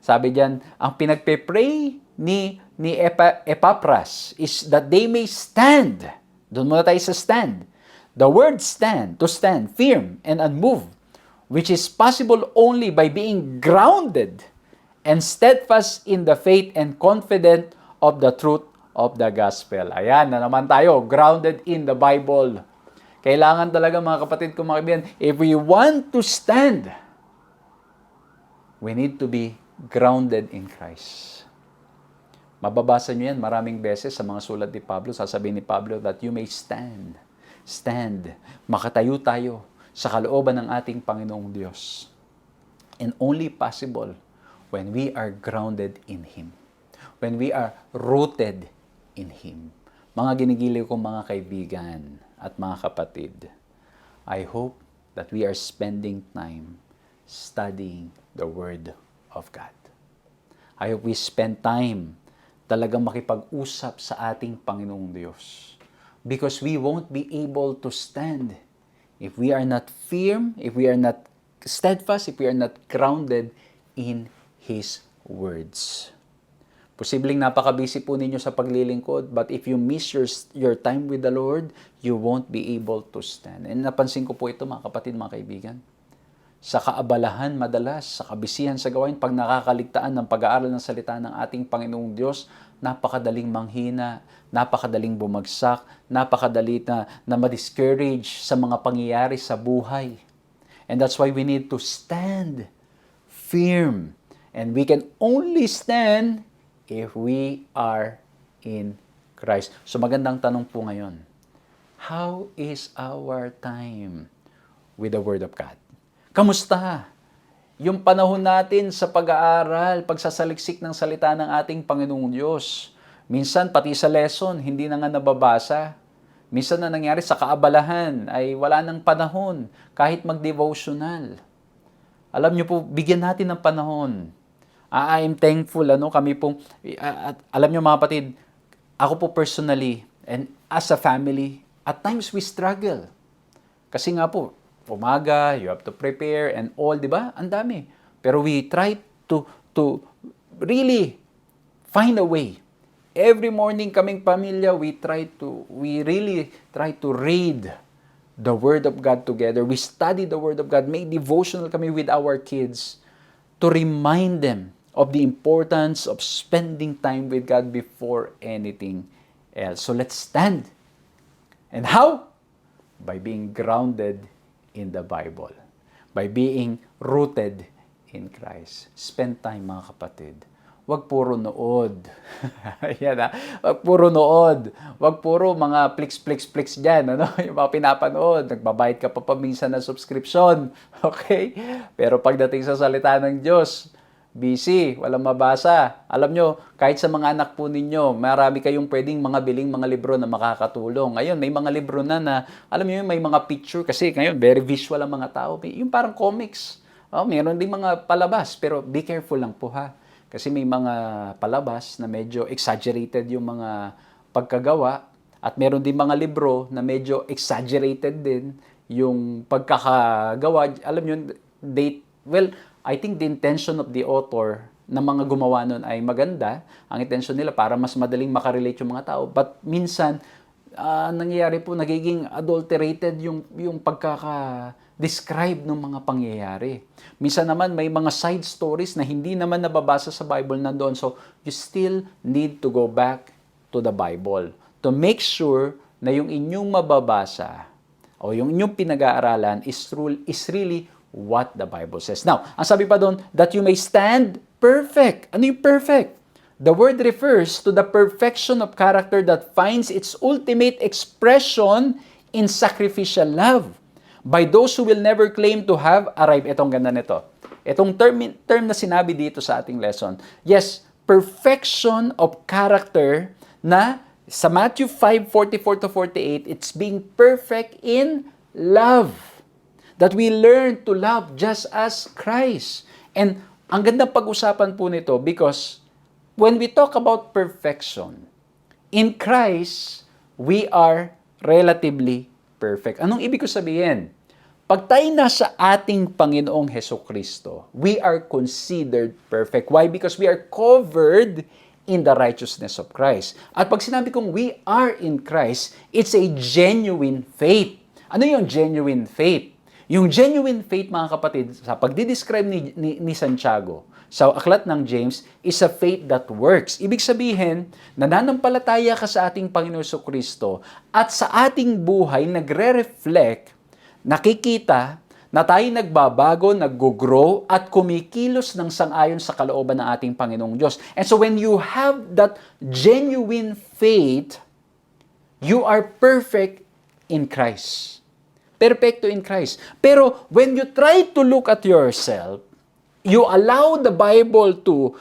sabi diyan, ang pinagpe-pray ni Epapras is that they may stand. Doon muna tayo sa stand. The word stand, to stand, firm and unmoved, which is possible only by being grounded and steadfast in the faith and confident of the truth of the gospel. Ayan, na naman tayo, grounded in the Bible. Kailangan talaga, mga kapatid ko, mga kaibigan, if we want to stand, we need to be grounded in Christ. Mababasa nyo yan maraming beses sa mga sulat ni Pablo. Sasabihin ni Pablo that you may stand. Stand. Makatayo tayo sa kalooban ng ating Panginoong Diyos. And only possible when we are grounded in Him. When we are rooted in Him. Mga ginigiliw kong mga kaibigan at mga kapatid, I hope that we are spending time studying the Word of God. I hope we spend time talagang makipag-usap sa ating Panginoong Diyos. Because we won't be able to stand if we are not firm, if we are not steadfast, if we are not grounded in His words. Posibleng napaka-busy po ninyo sa paglilingkod, but if you miss your time with the Lord, you won't be able to stand. And napansin ko po ito, mga kapatid, mga kaibigan. Sa kaabalahan madalas, sa kabisihan sa gawain, pag nakakaligtaan ng pag-aaral ng salita ng ating Panginoong Diyos, napakadaling manghina, napakadaling bumagsak, napakadali na ma-discourage sa mga pangyayari sa buhay. And that's why we need to stand firm. And we can only stand if we are in Christ. So magandang tanong po ngayon, how is our time with the Word of God. Kamusta? Yung panahon natin sa pag-aaral, pagsasaliksik ng salita ng ating Panginoong Diyos. Minsan, pati sa lesson, hindi na nga nababasa. Minsan na nangyari sa kaabalahan ay wala ng panahon kahit mag-devotional. Alam niyo po, bigyan natin ng panahon. I am thankful, kami pong, alam niyo mga kapatid, ako po personally, and as a family, at times we struggle. Kasi nga po, umaga, you have to prepare and all, di ba? Ang dami. Pero we try to really find a way. Every morning kaming pamilya, we really try to read the Word of God together. We study the Word of God. Make devotional kami with our kids to remind them of the importance of spending time with God before anything else. So let's stand. And how? By being grounded in the Bible. By being rooted in Christ. Spend time, mga kapatid. Huwag puro nood. Yan ha. Huwag puro nood. Huwag puro mga pliks dyan. Yung mga pinapanood. Nagbabayad ka pa paminsan ng subscription. Okay? Pero pagdating sa salita ng Diyos, busy, walang mabasa. Alam nyo, kahit sa mga anak po ninyo, marami kayong pwedeng mga biling mga libro na makakatulong. Ngayon, may mga libro na alam nyo, may mga picture, kasi ngayon, very visual ang mga tao. Yung parang comics. Meron din mga palabas, pero be careful lang po ha. Kasi may mga palabas na medyo exaggerated yung mga pagkagawa, at meron din mga libro na medyo exaggerated din yung pagkakagawa. Alam nyo, I think the intention of the author na mga gumawa nun ay maganda. Ang intention nila para mas madaling makarelate yung mga tao. But minsan, nangyayari po, nagiging adulterated yung pagkaka-describe ng mga pangyayari. Minsan naman, may mga side stories na hindi naman nababasa sa Bible nandoon. So, you still need to go back to the Bible to make sure na yung inyong mababasa o yung inyong pinag-aaralan is really what the Bible says. Now, ang sabi pa doon, that you may stand perfect. Ano yung perfect? The word refers to the perfection of character that finds its ultimate expression in sacrificial love by those who will never claim to have arrived. Itong ganda nito. Itong term na sinabi dito sa ating lesson. Yes, perfection of character na sa Matthew 5:44-48, it's being perfect in love. That we learn to love just as Christ. And ang gandang pag-usapan po nito because when we talk about perfection, in Christ, we are relatively perfect. Anong ibig ko sabihin? Pag tayo nasa ating Panginoong Hesukristo, we are considered perfect. Why? Because we are covered in the righteousness of Christ. At pag sinabi kong we are in Christ, it's a genuine faith. Ano yung genuine faith? Yung genuine faith, mga kapatid, sa pagdidescribe ni Santiago sa aklat ng James, is a faith that works. Ibig sabihin, nananampalataya ka sa ating Panginoon Kristo at sa ating buhay nagre-reflect, nakikita na tayo nagbabago, nag-grow at kumikilos ng sang-ayon sa kalooban ng ating Panginoong Diyos. And so when you have that genuine faith, you are perfect in Christ. Perfecto in Christ. Pero when you try to look at yourself, you allow the Bible to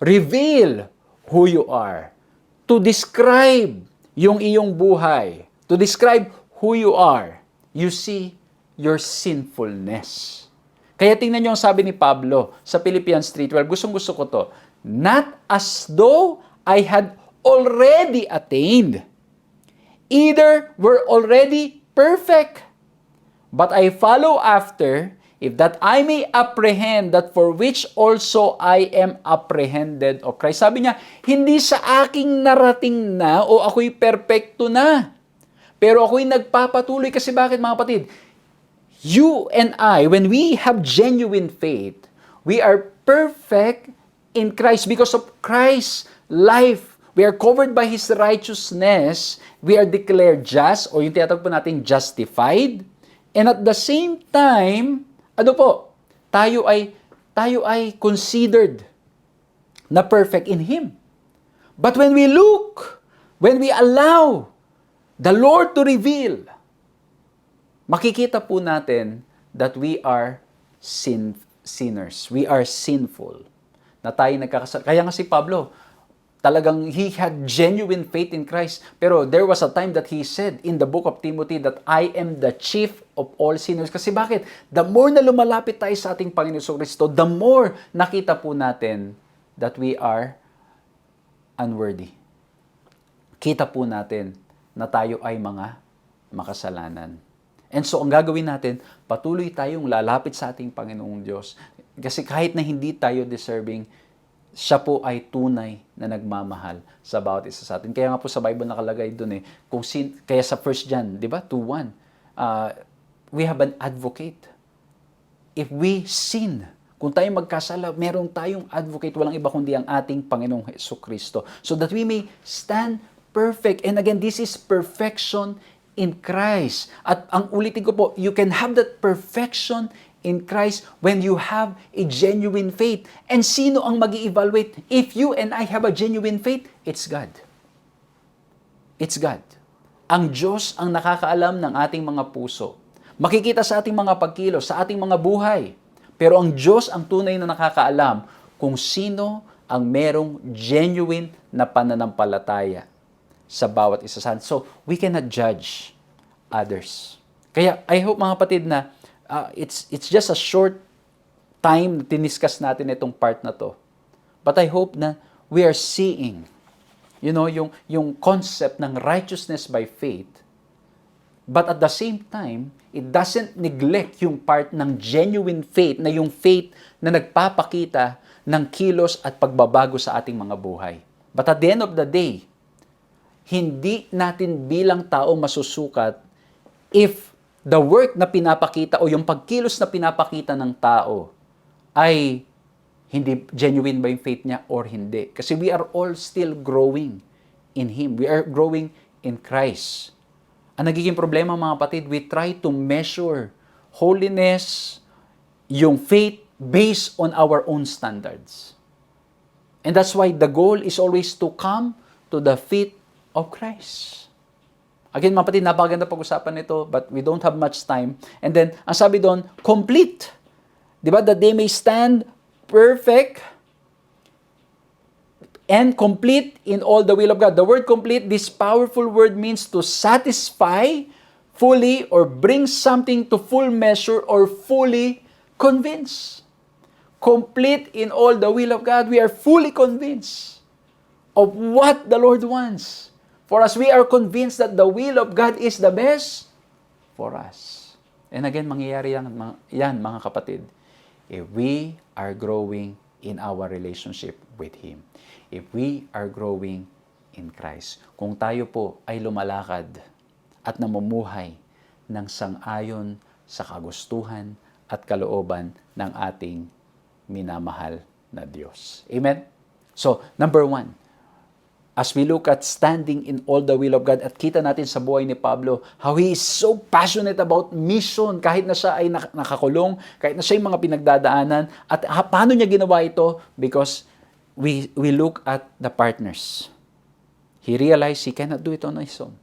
reveal who you are, to describe yung iyong buhay, to describe who you are, you see your sinfulness. Kaya tingnan niyo ang sabi ni Pablo sa Philippians 3:12. Gustong-gusto ko to. Not as though I had already attained. Either were already perfect, but I follow after, if that I may apprehend that for which also I am apprehended of Christ. Sabi niya, hindi sa aking narating na o ako'y perpekto na. Pero ako'y nagpapatuloy kasi bakit, mga kapatid? You and I, when we have genuine faith, we are perfect in Christ because of Christ's life. We are covered by His righteousness. We are declared just, o yung tinatawag po natin justified. And at the same time, tayo ay considered na perfect in Him. But when we look, when we allow the Lord to reveal makikita po natin that we are sinners. We are sinful. Na tayo nagkakasala. Kaya nga si Pablo, talagang he had genuine faith in Christ. Pero there was a time that he said in the book of Timothy that I am the chief of all sinners. Kasi bakit? The more na lumalapit tayo sa ating Panginoon Kristo, the more nakita po natin that we are unworthy. Kita po natin na tayo ay mga makasalanan. And so, ang gagawin natin, patuloy tayong lalapit sa ating Panginoong Diyos. Kasi kahit na hindi tayo deserving, siya po ay tunay na nagmamahal sa bawat isa sa atin. Kaya nga po sa Bible nakalagay doon kaya sa 1 John, di ba, 2:1, we have an advocate. If we sin, kung tayo magkasala, meron tayong advocate, walang iba kundi ang ating Panginoong Jesucristo. So that we may stand perfect. And again, this is perfection in Christ. At ang ulitin ko po, you can have that perfection in Christ when you have a genuine faith. And sino ang mag-i-evaluate? If you and I have a genuine faith, it's God. It's God. Ang Diyos ang nakakaalam ng ating mga puso. Makikita sa ating mga pagkilos, sa ating mga buhay. Pero ang Diyos ang tunay na nakakaalam kung sino ang merong genuine na pananampalataya sa bawat isa sa atin. So, we cannot judge others. Kaya, I hope mga kapatid na it's just a short time na tiniskas natin itong part na to. But I hope na we are seeing, yung concept ng righteousness by faith. But at the same time, it doesn't neglect yung part ng genuine faith, na yung faith na nagpapakita ng kilos at pagbabago sa ating mga buhay. But at the end of the day, hindi natin bilang tao masusukat if the work na pinapakita o yung pagkilos na pinapakita ng tao ay hindi genuine ba yung faith niya or hindi. Kasi we are all still growing in Him. We are growing in Christ. Ang nagiging problema mga kapatid, we try to measure holiness, yung faith based on our own standards. And that's why the goal is always to come to the feet of Christ. Again, mga kapatid, napakaganda pag-usapan nito, but we don't have much time. And then, ang sabi doon, complete. Di ba? That they may stand perfect and complete in all the will of God. The word complete, this powerful word means to satisfy fully or bring something to full measure or fully convince. Complete in all the will of God. We are fully convinced of what the Lord wants. For us, we are convinced that the will of God is the best for us. And again, mangyayari yan mga kapatid, if we are growing in our relationship with Him. If we are growing in Christ. Kung tayo po ay lumalakad at namumuhay ng sang-ayon sa kagustuhan at kalooban ng ating minamahal na Diyos. Amen? So, number 1, as we look at standing in all the will of God at kita natin sa buhay ni Pablo, how he is so passionate about mission kahit na siya ay nakakulong, kahit na siya yung mga pinagdadaanan. At paano niya ginawa ito? Because we look at the partners. He realized he cannot do it on his own.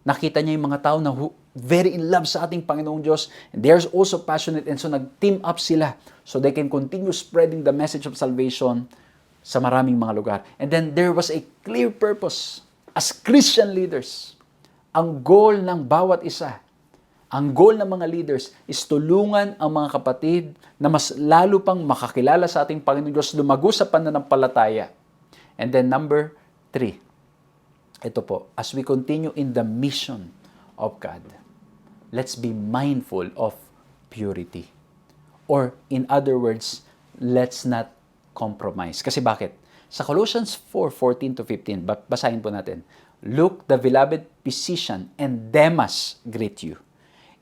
Nakita niya yung mga tao na very in love sa ating Panginoong Diyos. And they're also passionate and so nag-team up sila so they can continue spreading the message of salvation sa maraming mga lugar. And then there was a clear purpose. As Christian leaders, ang goal ng bawat isa, ang goal ng mga leaders is tulungan ang mga kapatid na mas lalo pang makakilala sa ating Panginoon Diyos, lumago sa pananampalataya. And then number 3, ito po, as we continue in the mission of God, let's be mindful of purity. Or in other words, let's not compromise. Kasi bakit? Sa Colossians 4:14-15, basahin po natin. Luke, the beloved physician, and Demas greet you.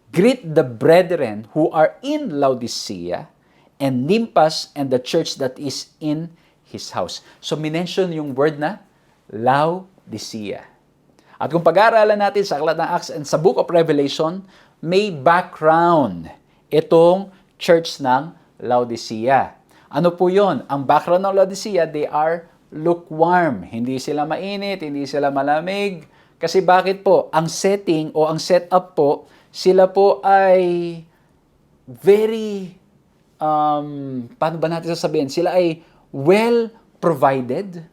Greet the brethren who are in Laodicea, and Nymphas and the church that is in his house. So, minention yung word na Laodicea. At kung pag-aaralan natin sa Aklat ng Acts and sa Book of Revelation, may background itong church ng Laodicea. Ano po yon? Ang background ng Laodicea, they are lukewarm. Hindi sila mainit, hindi sila malamig. Kasi bakit po? Ang setting o ang setup po, sila po ay very, paano ba natin sasabihin? Sila ay well provided.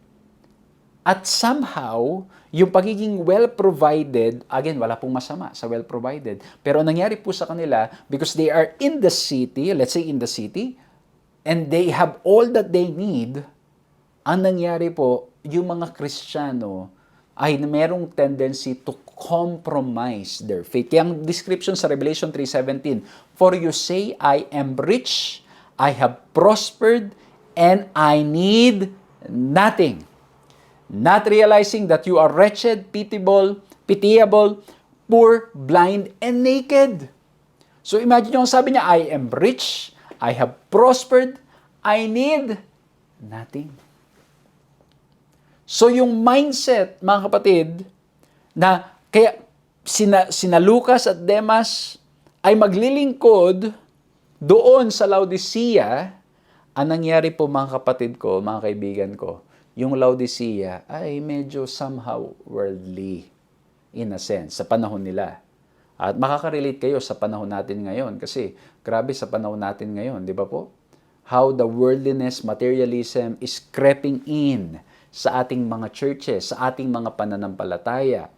At somehow, yung pagiging well-provided, again, wala pong masama sa well-provided. Pero ang nangyari po sa kanila, because they are in the city, let's say in the city, and they have all that they need, ang nangyari po, yung mga Kristiyano ay merong tendency to compromise their faith. Kaya ang description sa Revelation 3:17, "For you say, I am rich, I have prospered, and I need nothing. Not realizing that you are wretched, pitiable, poor, blind, and naked." So imagine yung sabi niya, I am rich, I have prospered, I need nothing. So yung mindset, mga kapatid, na kaya sina Lucas at Demas ay maglilingkod doon sa Laodicea, ang nangyari po mga kapatid ko, mga kaibigan ko, yung Laodicea ay medyo somehow worldly in a sense sa panahon nila. At makaka-relate kayo sa panahon natin ngayon kasi grabe sa panahon natin ngayon, di ba po? How the worldliness, materialism is creeping in sa ating mga churches, sa ating mga pananampalataya.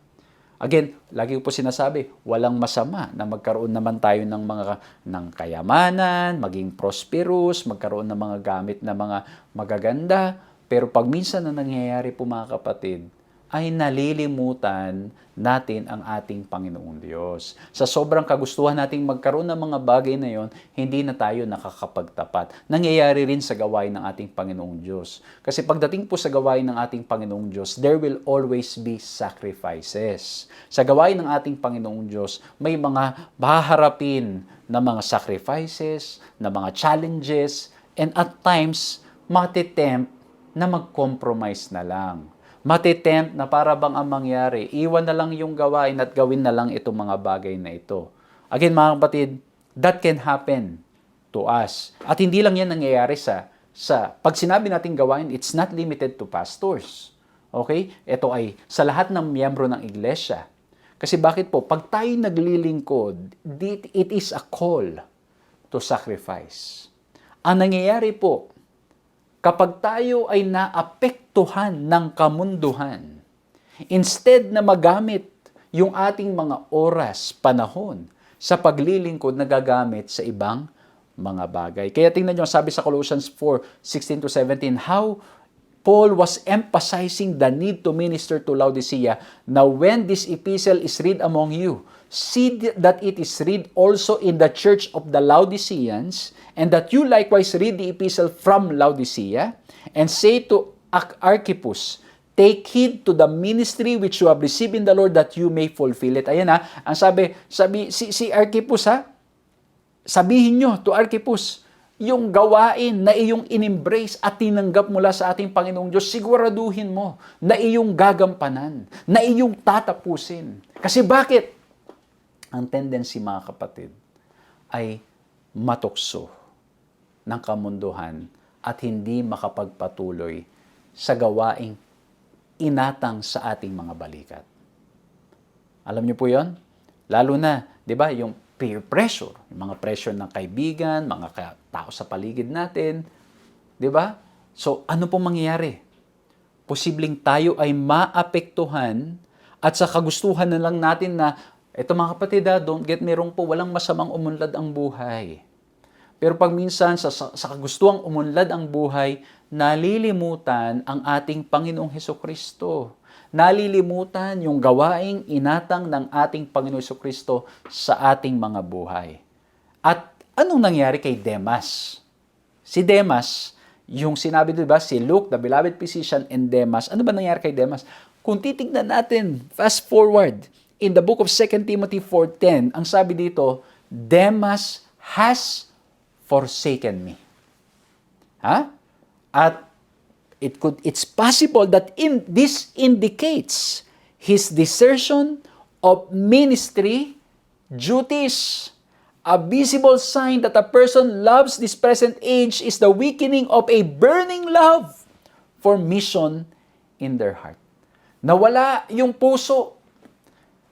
Again, lagi ko po sinasabi, walang masama na magkaroon naman tayo ng kayamanan, maging prosperous, magkaroon ng mga gamit na mga magaganda. Pero pag minsan na nangyayari po mga kapatid, ay nalilimutan natin ang ating Panginoong Diyos. Sa sobrang kagustuhan nating magkaroon ng mga bagay na yon, hindi na tayo nakakapagtapat. Nangyayari rin sa gawain ng ating Panginoong Diyos. Kasi pagdating po sa gawain ng ating Panginoong Diyos, there will always be sacrifices. Sa gawain ng ating Panginoong Diyos, may mga haharapin na mga sacrifices, na mga challenges, and at times, matitempt na mag-compromise na lang. Matitempt na para bang ang mangyari, iwan na lang yung gawain at gawin na lang itong mga bagay na ito. Again, mga kapatid, that can happen to us. At hindi lang yan nangyayari pag sinabi nating gawain, it's not limited to pastors. Okay? Ito ay sa lahat ng miyembro ng iglesia. Kasi bakit po? Pag tayo naglilingkod, it is a call to sacrifice. Ang nangyayari po, kapag tayo ay naapektuhan ng kamunduhan, instead na magamit yung ating mga oras, panahon, sa paglilingkod na gagamit sa ibang mga bagay. Kaya tingnan nyo, sabi sa Colossians 4:16-17, how Paul was emphasizing the need to minister to Laodicea. Now, when this epistle is read among you, see that it is read also in the church of the Laodiceans, and that you likewise read the epistle from Laodicea, and say to Archippus, take heed to the ministry which you have received in the Lord, that you may fulfill it. Ayan ang sabi si Archippus sabihin nyo to Archippus, yung gawain na iyong in-embrace at tinanggap mula sa ating Panginoong Diyos, siguraduhin mo na iyong gagampanan, na iyong tatapusin. Kasi bakit? Ang tendency, mga kapatid, ay matukso ng kamunduhan at hindi makapagpatuloy sa gawaing inatang sa ating mga balikat. Alam niyo po yon? Lalo na, di ba, yung peer pressure, yung mga pressure ng kaibigan, mga tao sa paligid natin, di ba? So, ano pong mangyayari? Posibleng tayo ay maapektuhan at sa kagustuhan na lang natin na, eto mga kapatid, don't get me wrong po, walang masamang umunlad ang buhay. Pero pag minsan, sa kagustuhang umunlad ang buhay, nalilimutan ang ating Panginoong Hesukristo. Nalilimutan yung gawaing inatang ng ating Panginoong Hesukristo sa ating mga buhay. At anong nangyari kay Demas? Si Demas, yung sinabi diba, si Luke, the beloved physician, and Demas, ano ba nangyari kay Demas? Kung titignan natin, fast forward, in the book of 2 Timothy 4:10, ang sabi dito, Demas has forsaken me. At it's possible that this indicates his desertion of ministry duties. A visible sign that a person loves this present age is the weakening of a burning love for mission in their heart. Nawala yung puso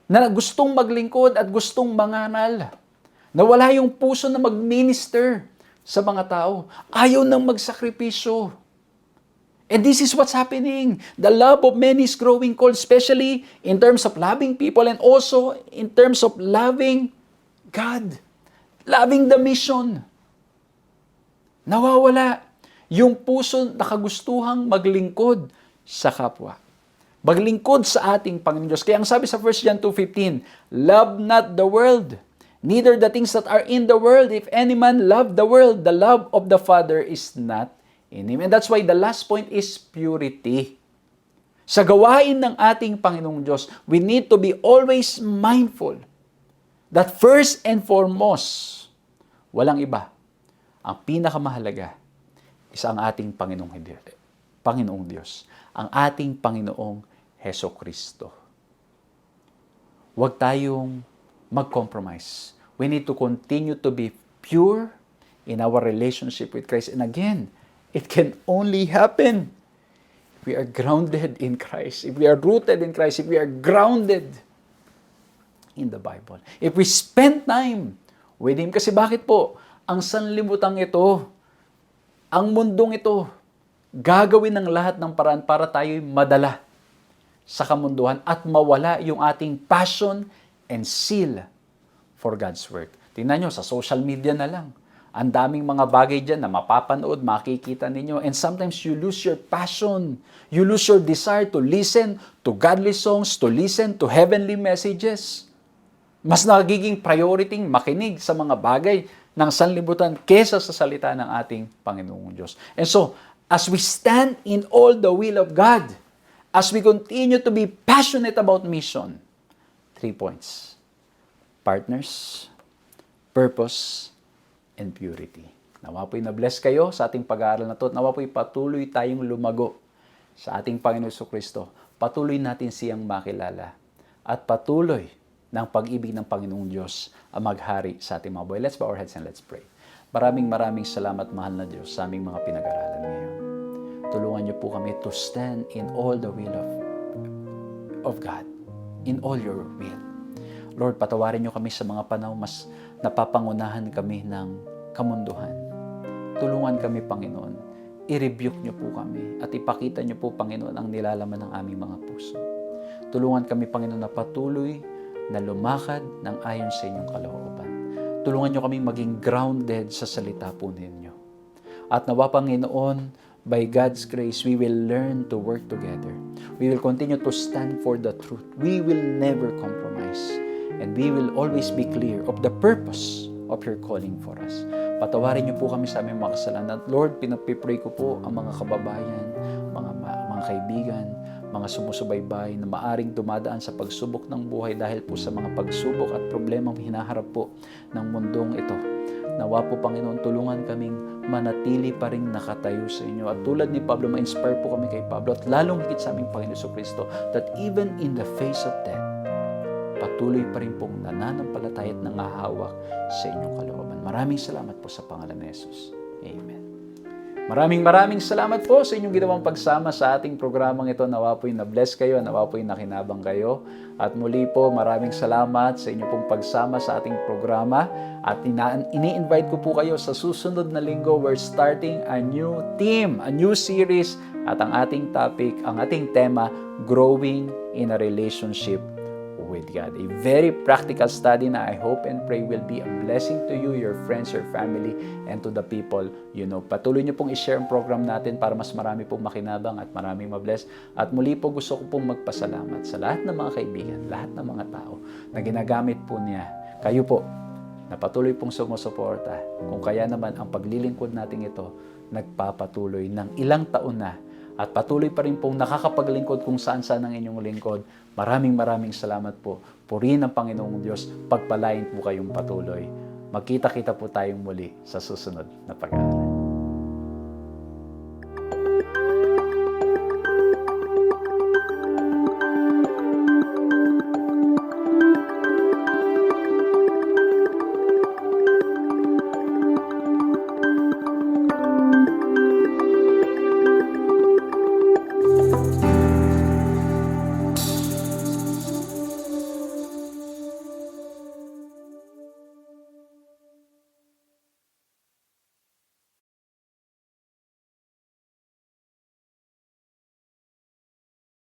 na gustong maglingkod at gustong manganal. Na wala yung puso na mag-minister sa mga tao. Ayaw nang magsakripisyo. And this is what's happening. The love of many is growing cold, especially in terms of loving people and also in terms of loving God. Loving the mission. Nawawala yung puso na kagustuhang maglingkod sa kapwa. Maglingkod sa ating Panginoon Diyos. Kaya ang sabi sa 1 John 2:15, love not the world, neither the things that are in the world. If any man love the world, the love of the Father is not in him. And that's why the last point is purity. Sa gawain ng ating Panginoong Diyos, we need to be always mindful that first and foremost, walang iba. Ang pinakamahalaga is ang ating Panginoong Diyos. Ang ating Panginoong Heso Kristo. Huwag tayong mag-compromise. We need to continue to be pure in our relationship with Christ. And again, it can only happen if we are grounded in Christ, if we are rooted in Christ, if we are grounded in the Bible. If we spend time with Him. Kasi bakit po? Ang sanlibutan ito, ang mundong ito, gagawin ng lahat ng paraan para tayo'y madala sa kamunduhan at mawala yung ating passion and zeal for God's work. Tingnan nyo, sa social media na lang. Ang daming mga bagay dyan na mapapanood, makikita ninyo. And sometimes you lose your passion. You lose your desire to listen to godly songs, to listen to heavenly messages. Mas nagiging priority makinig sa mga bagay ng sanlibutan kesa sa salita ng ating Panginoong Diyos. And so, as we stand in all the will of God, as we continue to be passionate about mission, 3 points. Partners, purpose, and purity. Nawa po'y na-bless kayo sa ating pag-aaral na ito at nawa po'y patuloy tayong lumago sa ating Panginoon Jesucristo. Patuloy natin siyang makilala at patuloy ng pag-ibig ng Panginoong Diyos ang maghari sa ating mga buhay. Let's bow our heads and let's pray. Maraming salamat, mahal na Diyos, sa aming mga pinag-aralan ngayon. Tulungan niyo po kami to stand in all the will of God, in all your will. Lord, patawarin niyo kami sa mga panahon mas napapangunahan kami ng kamunduhan. Tulungan kami, Panginoon. I-rebuke niyo po kami at ipakita niyo po, Panginoon, ang nilalaman ng aming mga puso. Tulungan kami, Panginoon, na patuloy na lumakad ng ayon sa inyong kalooban. Tulungan niyo kaming maging grounded sa salita po ninyo. At nawa, Panginoon, by God's grace, we will learn to work together. We will continue to stand for the truth. We will never compromise. And we will always be clear of the purpose of your calling for us. Patawarin niyo po kami sa aming mga kasalanan. Lord, pinapipray ko po ang mga kababayan, mga kaibigan, mga sumusubaybay na maaring dumadaan sa pagsubok ng buhay dahil po sa mga pagsubok at problemang hinaharap po ng mundong ito. Nawa po, Panginoon, tulungan kaming manatili pa rin nakatayo sa inyo. At tulad ni Pablo, ma-inspire po kami kay Pablo at lalong higit sa aming Panginoon Jesucristo that even in the face of death, patuloy pa rin pong nananampalataya at nangahawak sa inyong kalooban. Maraming salamat po sa pangalan ni Jesus. Amen. Maraming salamat po sa inyong ginawang pagsama sa ating programang ito. Nawa po'y na-bless kayo, nawa po'y nakinabang kayo. At muli po, maraming salamat sa inyong pong pagsama sa ating programa. At ini-invite ko po kayo sa susunod na linggo. We're starting a new theme, a new series. At ang ating topic, ang ating tema, Growing in a Relationship with God. A very practical study na I hope and pray will be a blessing to you, your friends, your family, and to the people you know. Patuloy niyo pong i-share ang program natin para mas marami pong makinabang at maraming mabless. At muli po gusto ko pong magpasalamat sa lahat ng mga kaibigan, lahat ng mga tao na ginagamit po niya. Kayo po, na patuloy pong sumusuporta. Kung kaya naman ang paglilingkod natin ito, nagpapatuloy ng ilang taon na at patuloy pa rin pong nakakapaglingkod kung saan-saan ang inyong lingkod. Maraming salamat po. Purihin ang Panginoong Diyos. Pagpalain po kayong patuloy. Magkita-kita po tayong muli sa susunod na pag-aaral.